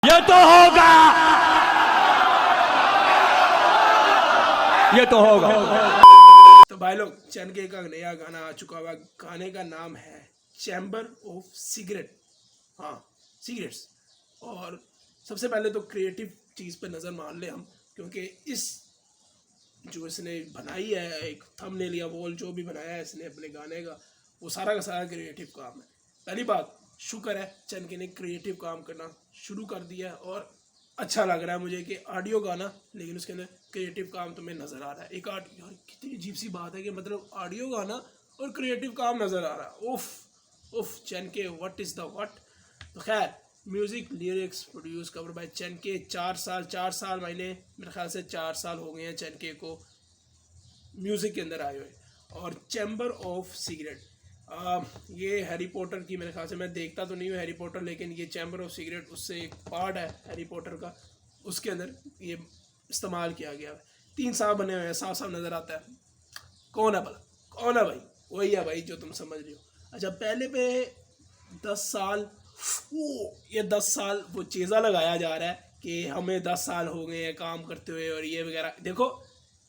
ये तो होगा, ये तो होगा। तो भाई लोग, चनके का नया गाना आ चुका हुआ। गाने का नाम है चैम्बर ऑफ सिगरेट। हाँ, सिगरेट्स। और सबसे पहले तो क्रिएटिव चीज़ पे नज़र मार ले हम, क्योंकि इस जो इसने बनाई है एक थंबनेल या वॉल जो भी बनाया है इसने अपने गाने का, वो सारा का सारा क्रिएटिव काम है। पहली बात, शुक्र है चनके ने क्रिएटिव काम करना शुरू कर दिया है और अच्छा लग रहा है मुझे कि ऑडियो गाना, लेकिन उसके अंदर क्रिएटिव काम तुम्हें नज़र आ रहा है। एक यार कितनी अजीब सी बात है कि मतलब ऑडियो गाना और क्रिएटिव काम नज़र आ रहा है। उफ उफ, चनके व्हाट इज़ द व्हाट। तो खैर, music lyrics produce cover by चनके। 4 साल मैंने मेरे ख्याल से 4 साल हो गए हैं चनके को म्यूज़िक के अंदर आए हुए। और चैम्बर ऑफ सिगरेट, ये हैरी पॉटर की, मेरे ख्याल से, मैं देखता तो नहीं हूँ हैरी पॉटर, लेकिन ये चैम्बर ऑफ सिगरेट उससे एक पार्ट है हैरी पॉटर का, उसके अंदर ये इस्तेमाल किया गया है। 3 सांप बने हुए हैं, साफ साफ नज़र आता है। कौन है भला, कौन है भाई? वही है भाई जो तुम समझ रही हो। अच्छा, पहले पे 10 साल, ये 10 साल वो चीज़ा लगाया जा रहा है कि हमें 10 साल हो गए हैं काम करते हुए और ये वगैरह। देखो,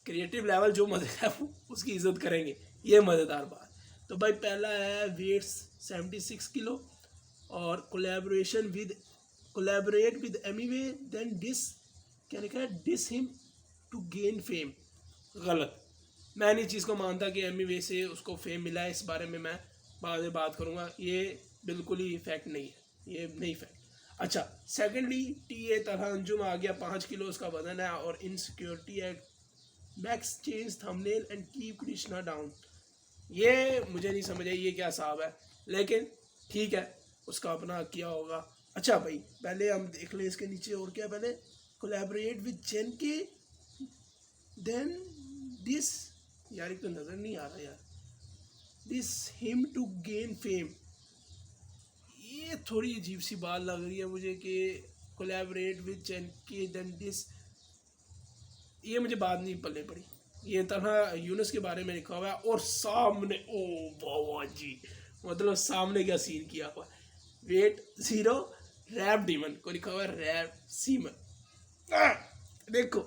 क्रिएटिव लेवल जो मज़े है उसकी इज्जत करेंगे, ये मज़ेदार बात। तो भाई पहला है वेट्स 76 किलो और collaborate with Emiway then diss, क्या लिखा है, diss him to gain fame. गलत, मैं नहीं चीज़ को मानता कि एमीवे से उसको फेम मिला है। इस बारे में मैं बाद में बात करूँगा, ये बिल्कुल ही फैक्ट नहीं है, ये नहीं फैक्ट। अच्छा, सेकेंडली टी ए तरह अंजुम आ गया, 5 किलो उसका वजन है। और insecurity act max change thumbnail and keep Krishna down. ये मुझे नहीं समझ आई ये क्या हिसाब है, लेकिन ठीक है, उसका अपना किया होगा। अच्छा भाई, पहले हम देख लें इसके नीचे और क्या। पहले कोलैबोरेट विद चनके देन दिस, यार एक तो नज़र नहीं आ रहा यार, diss him to gain fame. ये थोड़ी अजीब सी बात लग रही है मुझे कि कोलैबोरेट विद चनके देन दिस, ये मुझे बात नहीं पल्ले पड़ी। ये तरह यूनुस के बारे में लिखा हुआ है और सामने, ओ बाबा जी, मतलब सामने क्या सीन किया हुआ है। वेट 0 रैप डीमन को लिखा हुआ है रैप सीमन। देखो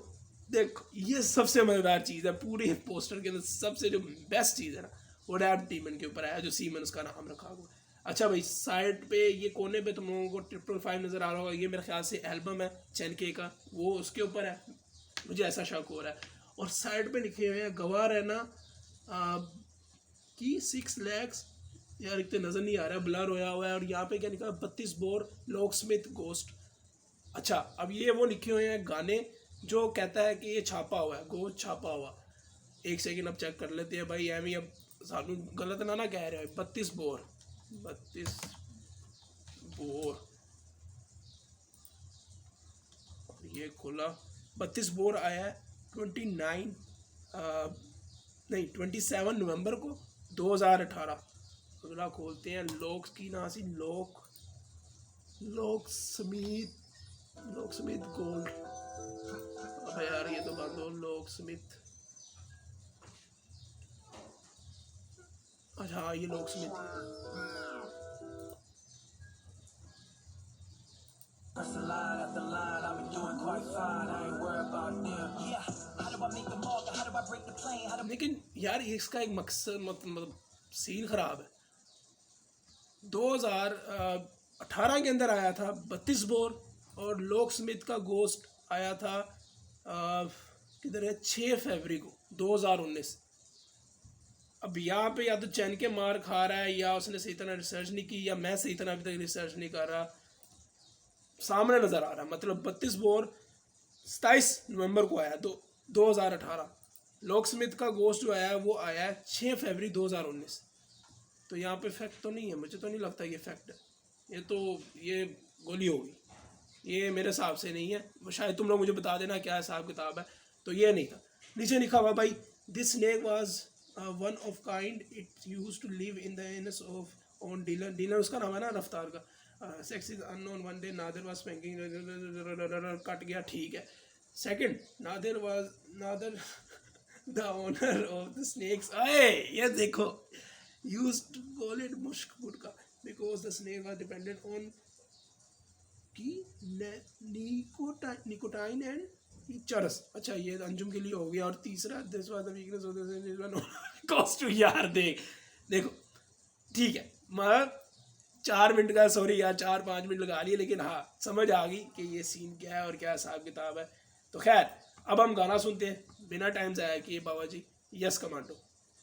देखो, ये सबसे मज़ेदार चीज़ है पूरे पोस्टर के अंदर। सबसे जो बेस्ट चीज़ है ना, वो रैप डीमन के ऊपर आया, जो सीमन उसका नाम रखा हुआ है। अच्छा भाई, साइड पे ये कोने पे तुम लोगों को 555 नज़र आ रहा होगा, ये मेरे ख्याल से एल्बम है चनके का, वो उसके ऊपर है, मुझे ऐसा शक हो रहा है। और साइड पे लिखे हुए हैं गवाह रहना कि 6 lakhs, यार एक तो नज़र नहीं आ रहा है, ब्लर होया हुआ है। और यहाँ पे क्या लिखा है, 32 बोर लॉक स्मिथ गोस्ट। अच्छा, अब ये वो लिखे हुए हैं गाने जो कहता है कि ये छापा हुआ है, गोस्ट छापा हुआ। एक सेकेंड अब चेक कर लेते हैं भाई, एम अब सानू गलत ना कह रहे हो। 32 बोर, 32 बोर, ये खुला 32 बोर आया है 29 नहीं 27 नवंबर को 2018। अगला खोलते हैं, लोक की नासी, लोक स्मिथ गोल्ड। अबे यार ये तो बंद हो, लोक स्मिथ। अच्छा हाँ, ये लोक स्मिथ। लेकिन यार इसका एक मकसद, मतलब सीन खराब है। 2018 के अंदर आया था 32 बोर, और लोक स्मिथ का गोस्ट आया था किधर है, 6 फरवरी को 2019। अब यहाँ पे या तो चैन के मार खा रहा है, या उसने सही तरह रिसर्च नहीं की, या मैं सही तरह अभी तक रिसर्च नहीं कर रहा। सामने नज़र आ रहा है, मतलब 32 बोर 27 नवंबर को आया, 2018। लॉक स्मिथ का गोस्ट जो आया है वो आया है 6 फरवरी 2019। तो यहाँ पे फैक्ट तो नहीं है, मुझे तो नहीं लगता ये फैक्ट है। ये गोली होगी, ये मेरे हिसाब से नहीं है। वो शायद तुम लोग मुझे बता देना क्या हिसाब किताब है। तो ये नहीं था। नीचे लिखा हुआ भाई, this snake was one of kind, it used to live in the hands of on dealer. Dealer उसका नाम है ना, रफ्तार का। Sex is unknown, one day Nadir was spanking, cut गया, ठीक है। Second, Nadir the owner of the snakes, अरे ये देखो, used to call it Mushk Gutka because the snake was dependent on कि निकोटाइन एंड चरस। अच्छा ये अंजुम के लिए हो गया। और तीसरा this was the weakness of this cost to यार देखो ठीक है, मैं 4 मिनट का सॉरी यार 4-5 मिनट लगा लिए, लेकिन हाँ समझ आ गई कि ये सीन क्या है और क्या हिसाब किताब है। तो खैर अब हम गाना सुनते हैं बिना टाइम ज़ाया किए Baba ji. Yes commando.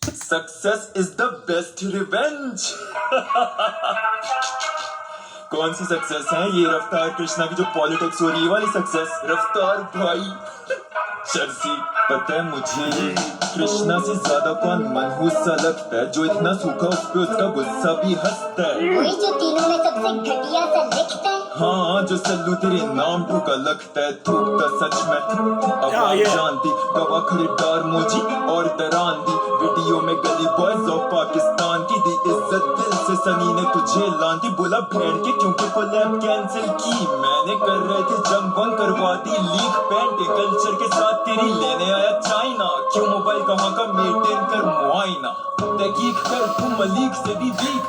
Success is the best revenge. कौन सी सक्सेस है ये? रफ्तार कृष्णा की जो पॉलिटिक्स हो रही है वाली सक्सेस। रफ्तार भाई चर्सी, पता है मुझे कृष्णा से ज्यादा कौन मनहूस सा लगता है, जो इतना सूखा उस पे उसका गुस्सा भी हंसता है। वही जो तीनों में सबसे घटिया सा दिखता है। हाँ जो सल्लू तेरे नाम ठुका लगता है, थूकता सच में अब जानती गवा खरीदार मोजी और दरांदी। वीडियो में गली बॉयज ऑफ पाकिस्तान की दी इज्जत दिल से सनी ने तुझे लांती। बोला भेड़ के क्योंकि कोलैब कैंसिल की मैंने, कर रहे थे जंग बंग करवा दी लीक पैंट कल्चर के साथ तेरी लेने आया चाइना। क्यों मोबाइल कहाँ का मेंटेन कर मुआयना, तहकीक कर तू मलिक से भी वीक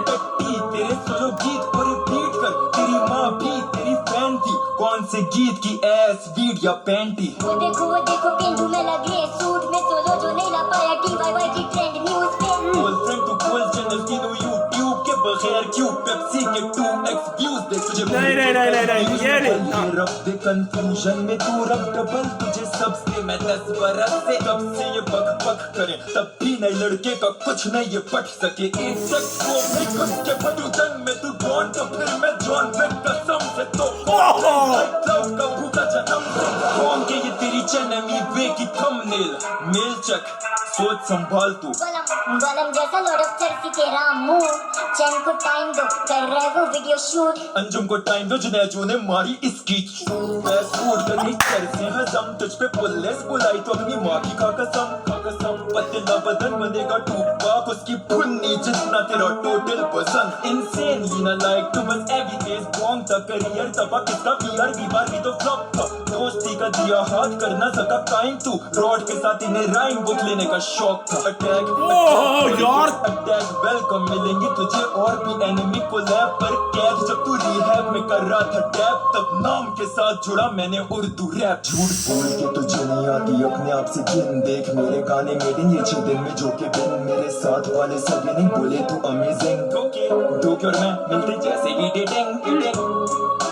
टट्टी तेरे सोलो गीत को रिपीट कर। तेरी माँ भी तेरी फैन थी, कौन से गीत की एस वीड या पैंटी। वो देखो पिंडू में लगे सूट में सोलो जो नहीं ला पाया DIY की ट्रेंड न्यूज पे। गर्लफ्रेंड तो कोल चैनल की दो यूट्यूब के बगैर क्यों पेप्सी के 2x व्यूज देख तुझे नहीं ये नहीं रब दे कंफ्यूजन में तू रब डबल तुझे सबसे मैं 10 बरस से कब से ये बक करे तब भी नए लड़के का कुछ नहीं ये पट सके। एक सेक्स को मैं घुस के फटू जंग में तू डॉन तो फिर मैं जॉन विक कसम से तो लव का भूखा जन्म से कौन के ये तेरी चैनमी वे की थंबनेल मेल चेक सोच संभाल तू। गलम जैसा लॉर्ड ऑफ चर्सी तेरा मुंह, चैन को टाइम दो कर रहे वो वीडियो शूट। अंजुम को टाइम दो जुनैजो ने मारी इसकी बस फूट करनी चर्सी हजम तुझ पे पुलिस बुलाई तो अपनी माँ की खा कसम पतला बदन बनेगा टूपाक उसकी फुन्नी जितना तेरा टोटल पसंद। इंसेनली ना लाइक तू बस एवी फेस बॉन्ग था करियर तबा किसका पीआर बीमार भी तो फ्लॉप था। दोस्ती का दिया हाथ कर ना सका काइम तू रॉड के साथ इन्हें राइम बुक लेने का शौक था। अटैक वेलकम मिलेंगे तुझे और भी एनिमी को लैब पर कैद जब तू रिहैब में कर रहा था टैप तब नाम के साथ जुड़ा मैंने उर्दू रैप। झूठ बोल के तुझे नहीं आती अपने आप से गिन देख मेरे गाने मेड इन ये 6 दिन में जो के बिन मेरे साथ वाले सगे नहीं बोले तू अमेजिंग। धोखे और मैं मिलते जैसे ही डेटिंग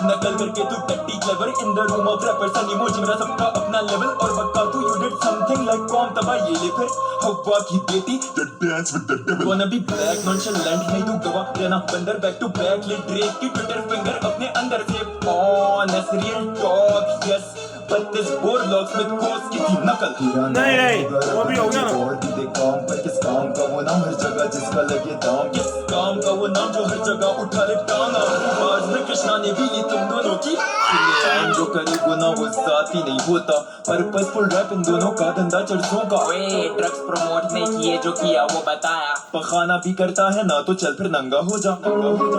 नकल करके तू टट्टी clever in the room of rappers and emoji मेरा सबका अपना लेवल और बक्का तू यू डिड समथिंग लाइक कौन तबा ये ले फिर हवा की बेटी dance with the devil wanna be black nonchalant नहीं तू गवा रहना बंदर बैक टू बैक ले ड्रेक की ट्विटर फिंगर अपने अंदर से honest real talk yes but this boardlocks with course की थी नकल। नहीं वो भी हो गया ना। और भी देख काम पर किस काम का वो नाम हर जगह जिसका लगे दाम किस काम का वो नाम जो हर जगह उठा ले टांगा। आज में कृष्णा ने भी ली तुम दोनों की टाइम जो करे गुना वो साथ ही नहीं होता पर्पसफुल रैप इन दोनों का धंधा चर्चों का। ड्रग्स प्रमोट नहीं किए जो किया वो बताया पखाना भी करता है ना तो चल फिर नंगा हो जा।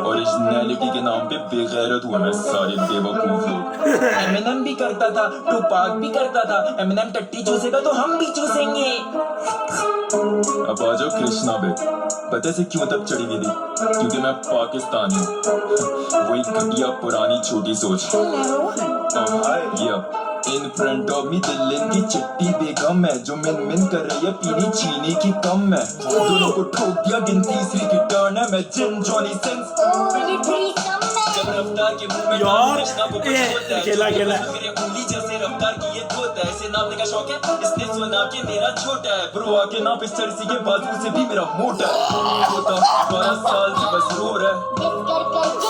ओरिजिनलिटी के नाम पे बेगैरत हुआ मैं सारे बेवकूफ लोग। एमिनेम भी करता था टूपाक भी करता था एमिनेम टट्टी चूसेगा तो हम भी चूसेंगे। अब आ जाओ कृष्णा बे पता से क्यों तक चढ़ी हुई थी क्योंकि मैं पाकिस्तानी हूँ वही घटिया पुरानी छोटी सोच। In front of me Delhi की चिट्टी बेगम है जो मिन कर रही है पीनी चीनी की कम है। दोनों को ठोक दिया गिन तीसरी की टर्न है मैं जिन जॉनी सिंस जब रफ्तार के मुंह में यार कृष्णा को खेला उंगली जैसे रफ्तार की ये धोता है इसे नापने का शौक है इसने सुना कि मेरा छोटा है ब्रो आके नाप इस चर्सी के बाजू से भी मेरा मोटा है होता 12 साल से बस रो रहा है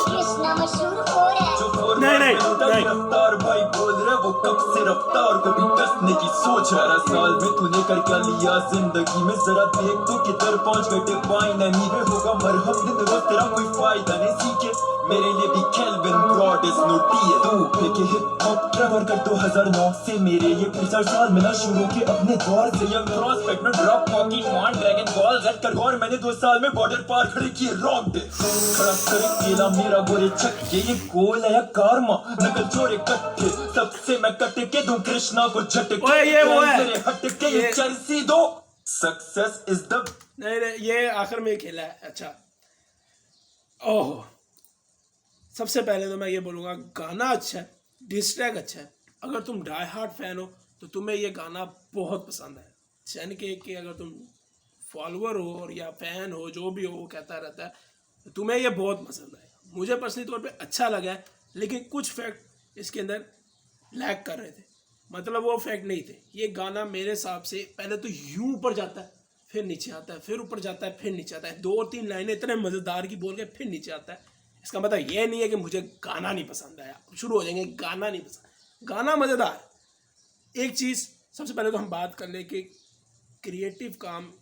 कृष्णा मशहूर हो रहा है जो नहीं रफ्तार भाई बोल रहा वो कब से रफ्तार को भी कसने की सोच है। 18 साल में तूने कर क्या लिया जिंदगी में जरा देख तो किधर पहुंच गए पाइन नहीं वे होगा मरहम दिन रोज तेरा कोई फायदा नहीं सीखे मेरे लिए भी केल्विन ब्रॉड इज नोटी है तू फेंके हिप हॉप ट्रेवर कर 2009 से मेरे ये 50 साल मिला शुरू के अपने दौर से यंग प्रॉस्पेक्ट में ड्रॉप पॉकी मॉन ड्रैगन बॉल रेड कर और मैंने 2 साल में बॉर्डर पार खड़े किए रॉन्ग डे खड़ा करे केला मेरा गोरे छक्के ये गोल है या कारमा नकल छोरे कट्टे सबसे मैं कट के दूं कृष्णा को झटके ये वो है मेरे हट के ये चर्सी दो सक्सेस इज द नहीं ये आखिर में खेला है। अच्छा ओह सबसे पहले तो मैं ये बोलूँगा गाना अच्छा है, डिस ट्रैक अच्छा है। अगर तुम डाई हार्ड फैन हो तो तुम्हें ये गाना बहुत पसंद है। चैन के अगर तुम फॉलोअर हो और या फैन हो, जो भी हो, वो कहता रहता है, तो तुम्हें ये बहुत पसंद आएगा। मुझे पर्सनली तौर पे अच्छा लगा है, लेकिन कुछ फैक्ट इसके अंदर लैग कर रहे थे, मतलब वो फैक्ट नहीं थे। ये गाना मेरे हिसाब से पहले तो यूं ऊपर जाता है, फिर नीचे आता है, फिर ऊपर जाता है, फिर नीचे आता है। 2-3 लाइनें इतने मज़ेदार की बोल के फिर नीचे आता है। इसका मतलब ये नहीं है कि मुझे गाना नहीं पसंद आया, शुरू हो जाएंगे गाना नहीं पसंद। गाना मज़ेदार। एक चीज़ सबसे पहले तो हम बात कर लें कि क्रिएटिव काम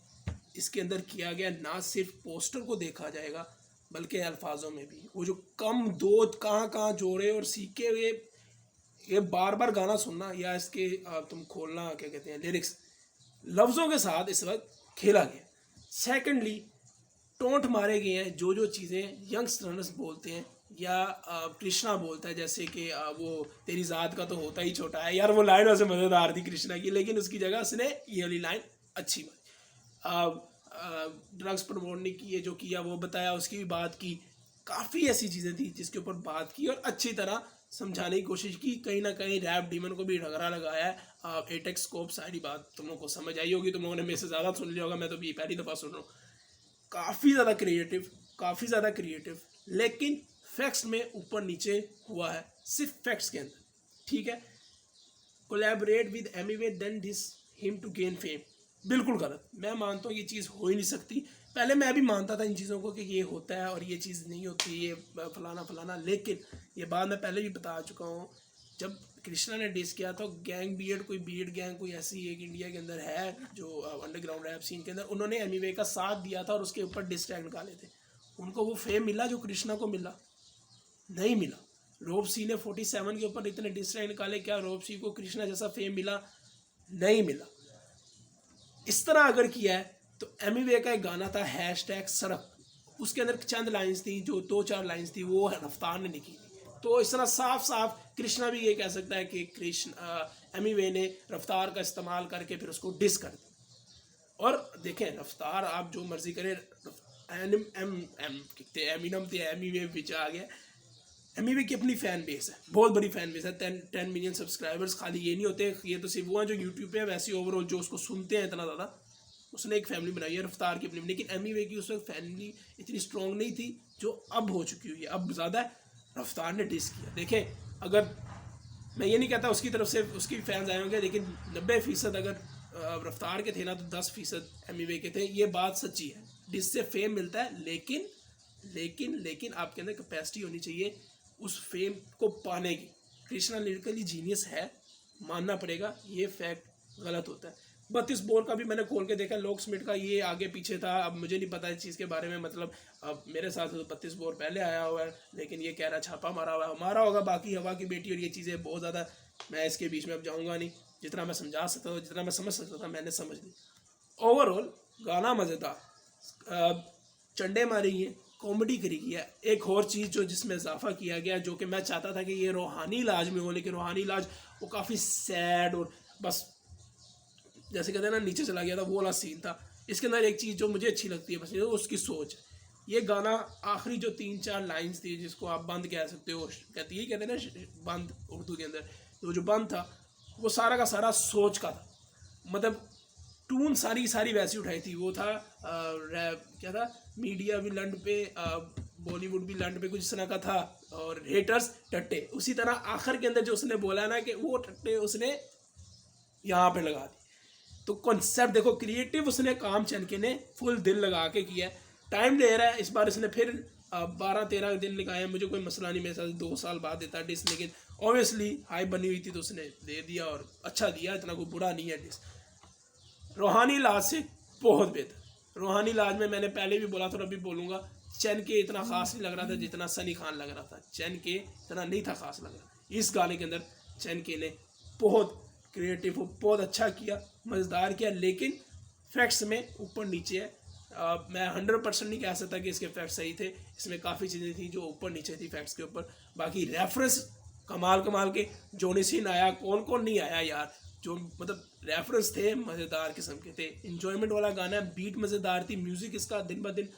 इसके अंदर किया गया, ना सिर्फ पोस्टर को देखा जाएगा बल्कि अल्फाजों में भी। वो जो कम दो कहाँ जोड़े और सीखे हुए, ये बार बार गाना सुनना या इसके तुम खोलना, क्या कहते हैं, लिरिक्स लफ्ज़ों के साथ इस वक्त खेला गया। सेकेंडली टोंट मारे गए हैं, जो चीज़ें यंगस्टर्स बोलते हैं या कृष्णा बोलता है, जैसे कि वो तेरी ज़ात का तो होता ही छोटा है। यार वो लाइन वैसे मज़ेदार थी कृष्णा की, लेकिन उसकी जगह उसने ये वाली लाइन अच्छी बात। ड्रग्स प्रमोट नहीं किए, जो किया वो बताया, उसकी भी बात की। काफ़ी ऐसी चीज़ें थी जिसके ऊपर बात की और अच्छी तरह समझाने की कोशिश की। कहीं ना कहीं रैप डीमन को भी ढगरा लगाया है। एटेक्स स्कोप सारी बात तुम लोगों को समझ आई होगी, तुम लोगों ने मेरे से ज़्यादा सुन लिया होगा, मैं तो भी पहली दफ़ा सुन रहा हूँ। काफ़ी ज़्यादा क्रिएटिव, लेकिन फैक्ट्स में ऊपर नीचे हुआ है, सिर्फ फैक्ट्स के अंदर, ठीक है। Collaborate with Emiway then diss him to gain fame, बिल्कुल गलत। मैं मानता हूँ ये चीज़ हो ही नहीं सकती। पहले मैं भी मानता था इन चीज़ों को कि ये होता है और ये चीज़ नहीं होती, ये फलाना, लेकिन ये बात मैं पहले भी बता चुका हूँ। जब कृष्णा ने डिस किया तो गैंग कोई बीएड गैंग कोई ऐसी एक इंडिया के अंदर है जो अंडरग्राउंड रैप सीन के अंदर, उन्होंने एमीवे का साथ दिया था और उसके ऊपर डिस ट्रैक निकाले थे। उनको वो फेम मिला जो कृष्णा को मिला? नहीं मिला। रोब सी ने 47 के ऊपर इतने डिस ट्रैक निकाले, क्या रोब सी को कृष्णा जैसा फेम मिला? नहीं मिला। इस तरह अगर किया है तो एमीवे का एक गाना था #सड़क, उसके अंदर चंद लाइंस थी, जो 2-4 लाइंस थी वो रफ्तार ने लिखी थी। तो इस तरह साफ कृष्णा भी ये कह सकता है कि एमीवे ने रफ्तार का इस्तेमाल करके फिर उसको डिस कर दिया। और देखें, रफ्तार आप जो मर्जी करें, एमिनम थे, एमीवे पीछे आ गया। एमीवे की अपनी फ़ैन बेस है, बहुत बड़ी फ़ैन बेस है, 10 मिलियन सब्सक्राइबर्स। खाली ये नहीं होते, ये तो सिर्फ वो हैं जो यूट्यूब पे है, वैसे ओवरऑल जो उसको सुनते हैं इतना ज़्यादा, उसने एक फैमिली बनाई है रफ्तार की अपनी। लेकिन एमीवे की उस वक्त फैमिली इतनी स्ट्रॉन्ग नहीं थी जो अब हो चुकी हुई है, अब ज़्यादा है। रफ्तार ने डिस किया। देखें, अगर मैं ये नहीं कहता उसकी तरफ से उसकी फैंस आए होंगे, लेकिन 90% अगर रफ्तार के थे ना तो 10% एमीवे के थे। ये बात सच्ची है। डिस से फेम मिलता है, लेकिन आपके अंदर कैपेसिटी होनी चाहिए उस फेम को पाने की। कृष्णा लिरिकली जीनियस है, मानना पड़ेगा, ये फैक्ट गलत होता है। 32 बोर का भी मैंने खोल के देखा, लॉक स्मिथ का ये आगे पीछे था। अब मुझे नहीं पता इस चीज़ के बारे में, मतलब अब मेरे साथ तो 32 बोर पहले आया हुआ है, लेकिन ये कह रहा छापा मारा हुआ है, मारा होगा। बाकी हवा की बेटी और ये चीज़ें बहुत ज़्यादा मैं इसके बीच में अब जाऊँगा नहीं। जितना मैं समझा सकता था, जितना मैं समझ सकता था, मैंने समझ ली। ओवरऑल गाना मज़ेदार, चंडे मारी है, कॉमेडी करी गई है। एक और चीज़ जो जिसमें इजाफा किया गया, जो कि मैं चाहता था कि ये रूहानी इलाज में हो, लेकिन रूहानी इलाज वो काफ़ी सैड और बस जैसे कहते हैं ना नीचे चला गया था, वो वाला सीन था। इसके अंदर एक चीज़ जो मुझे अच्छी लगती है बस ये उसकी सोच। ये गाना आखिरी जो 3-4 लाइंस थी, जिसको आप बंद कह सकते हो, कहते हैं ना बंद उर्दू के अंदर, तो जो बंद था वो सारा का सारा सोच का था। मतलब टून सारी वैसी उठाई थी। वो था क्या था, मीडिया भी लंड पे, बॉलीवुड भी लंड पे, कुछ इस तरह का था, और हेटर्स टट्टे। उसी तरह आखिर के अंदर जो उसने बोला ना कि वो टट्टे उसने यहाँ पे लगा दी। तो कॉन्सेप्ट देखो, क्रिएटिव उसने काम चनके ने फुल दिल लगा के किया है। टाइम ले रहा है, इस बार इसने फिर 12-13 दिन लगाए। मुझे कोई मसला नहीं, मेरे साथ 2 साल बाद देता डिस, लेकिन ऑब्वियसली हाई बनी हुई थी तो उसने दे दिया और अच्छा दिया, इतना कोई बुरा नहीं है डिस। रूहानी इलाज से बहुत बेहतर। रूहानी इलाज में मैंने पहले भी बोला था और अभी बोलूँगा, चैन के इतना ख़ास नहीं लग रहा था जितना सनी खान लग रहा था। चैन के इतना नहीं था ख़ास लग रहा। इस गाने के अंदर चैन के ने बहुत क्रिएटिव हो, बहुत अच्छा किया, मज़ेदार किया, लेकिन फैक्ट्स में ऊपर नीचे है। मैं 100% नहीं कह सकता कि इसके फैक्ट्स सही थे। इसमें काफ़ी चीज़ें थी जो ऊपर नीचे थी फैक्ट्स के ऊपर। बाकी रेफरेंस कमाल के जोनी सीन आया, कौन नहीं आया यार, जो मतलब रेफरेंस थे मज़ेदार किस्म के थे। इन्जॉयमेंट वाला गाना है, बीट मज़ेदार थी, म्यूज़िक इसका दिन ब दिन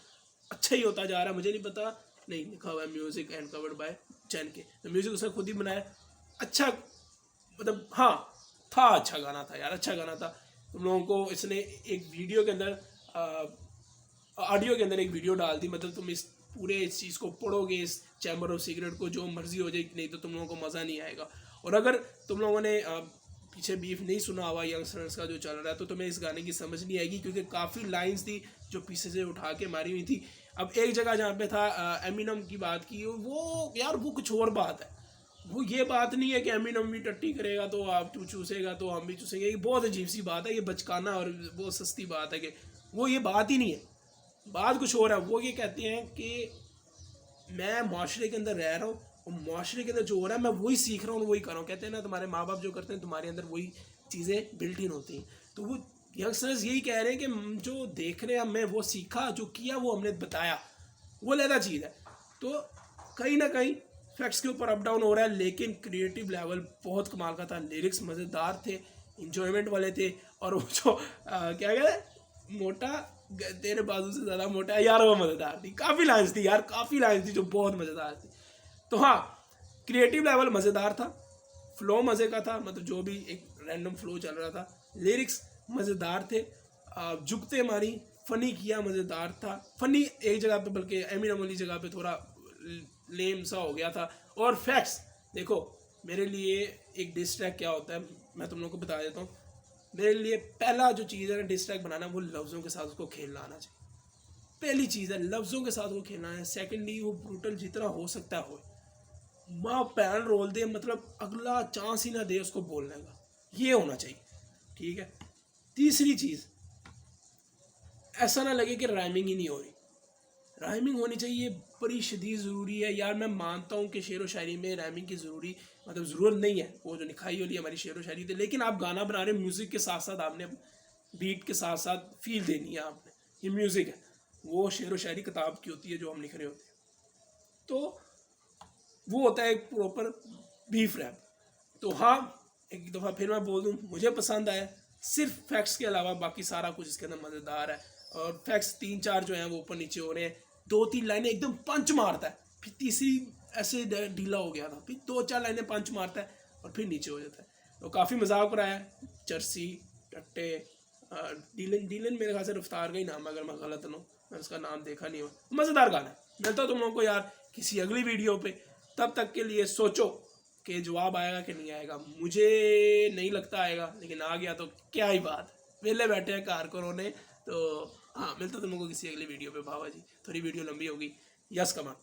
अच्छा ही होता जा रहा है। मुझे नहीं पता नहीं, लिखा हुआ है म्यूजिक एंड कवर्ड बाय चैन के। तो म्यूजिक उसने खुद ही बनाया। अच्छा, मतलब हाँ था, अच्छा गाना था यार, अच्छा गाना था। तुम लोगों को इसने एक वीडियो के अंदर ऑडियो के अंदर एक वीडियो डाल दी, मतलब तुम इस पूरे इस चीज़ को पढ़ोगे, इस चैम्बर ऑफ सिगरेट को, जो मर्जी हो जाए, नहीं तो तुम लोगों को मज़ा नहीं आएगा। और अगर तुम लोगों ने पीछे बीफ नहीं सुना हुआ यंगस्टर्स का जो चल रहा है, तो तुम्हें इस गाने की समझ नहीं आएगी, क्योंकि काफ़ी लाइंस थी जो पीछे से उठा के मारी हुई थी। अब एक जगह जहाँ पे था एमिनम की बात की, वो यार वो कुछ और बात है। वो ये बात नहीं है कि एमिनम भी टट्टी करेगा तो आप तू चूसेगा तो हम भी चूसेंगे। ये बहुत अजीब सी बात है, ये बचकाना और बहुत सस्ती बात है कि वो ये बात ही नहीं है। बात कुछ और है। वो ये कहते हैं कि मैं माशरे के अंदर रह रहा हूँ और माशरे के अंदर जो हो रहा है मैं वही सीख रहा हूँ, वही कर रहा हूँ। कहते हैं ना, तुम्हारे माँ बाप जो करते हैं तुम्हारे अंदर वही चीज़ें बिल्ट इन होती हैं। तो वो यंगस्टर्स यही कह रहे हैं कि जो देख रहे हैं हमने वो सीखा, जो किया वो हमने बताया, वो अलग चीज़ है। तो कहीं ना कहीं फैक्ट्स के ऊपर अप डाउन हो रहा है, लेकिन क्रिएटिव लेवल बहुत कमाल का था। लिरिक्स मज़ेदार थे, इंजॉयमेंट वाले थे। और वो जो क्या कहते हैं, मोटा तेरे बाजू से ज़्यादा मोटा है यार, वो मज़ेदार थी। काफ़ी लाइन्स थी यार, काफ़ी लाइन्स थी जो बहुत मज़ेदार थी। तो हाँ, क्रिएटिव लेवल मज़ेदार था, फ्लो मज़े का था, मतलब जो भी एक रैंडम फ्लो चल रहा था। लिरिक्स मज़ेदार थे, जुगते मारी, फ़नी किया, मज़ेदार था। फ़नी एक जगह पे, बल्कि एमिनम वाली जगह पे थोड़ा लेम सा हो गया था। और फैक्ट्स देखो, मेरे लिए एक डिस ट्रैक क्या होता है मैं तुम लोगों को बता देता हूँ। मेरे लिए पहला जो चीज़ है डिस ट्रैक बनाना, वो लफ्ज़ों के साथ उसको खेलना आना चाहिए। पहली चीज़ है लफ्ज़ों के साथ वो खेलना है। सेकेंडली, वो ब्रूटल जितना हो सकता है हो, माँ पैन रोल दे, मतलब अगला चांस ही ना दे उसको बोलने का, ये होना चाहिए, ठीक है। तीसरी चीज़, ऐसा ना लगे कि राइमिंग ही नहीं हो रही, राइमिंग होनी चाहिए, बड़ी शदीद ज़रूरी है यार। मैं मानता हूँ कि शेर व शायरी में राइमिंग की ज़रूरत नहीं है, वो जो लिखाई वाली हमारी शेर व शायरी थी, लेकिन आप गाना बना रहे, म्यूज़िक के साथ साथ आपने बीट के साथ साथ फील देनी है आपने। ये म्यूज़िक है, वो शेर व शायरी किताब की होती है जो हम लिख रहे होते हैं, तो वो होता है एक प्रॉपर बीफ रैप। तो हाँ, एक दफ़ा फिर मैं बोल दूँ, मुझे पसंद आया, सिर्फ फैक्ट्स के अलावा बाकी सारा कुछ इसके अंदर मज़ेदार है। और फैक्ट्स 3-4 जो हैं वो ऊपर नीचे हो रहे हैं, 2-3 लाइनें एकदम पंच मारता है, फिर तीसरी ऐसे ढीला हो गया था, फिर 2-4 लाइनें पंच मारता है और फिर नीचे हो जाता है। तो काफ़ी मजाक कराया है। चर्सी, टट्टे, डीलन मेरे ख्याल से रफ्तार का ही नाम है, अगर मैं गलत ना हूँ, मैं उसका नाम देखा नहीं हो। मज़ेदार गाना है। मिलता हूँ तुम लोगों को यार किसी अगली वीडियो पे। तब तक के लिए सोचो कि जवाब आएगा कि नहीं आएगा। मुझे नहीं लगता आएगा, लेकिन आ गया तो क्या ही बात, वेले बैठे हैं कार को रोने। तो हाँ, मिलता तुम लोगों को किसी अगली वीडियो पे। बाबा जी, थोड़ी वीडियो लंबी होगी, यस कमान।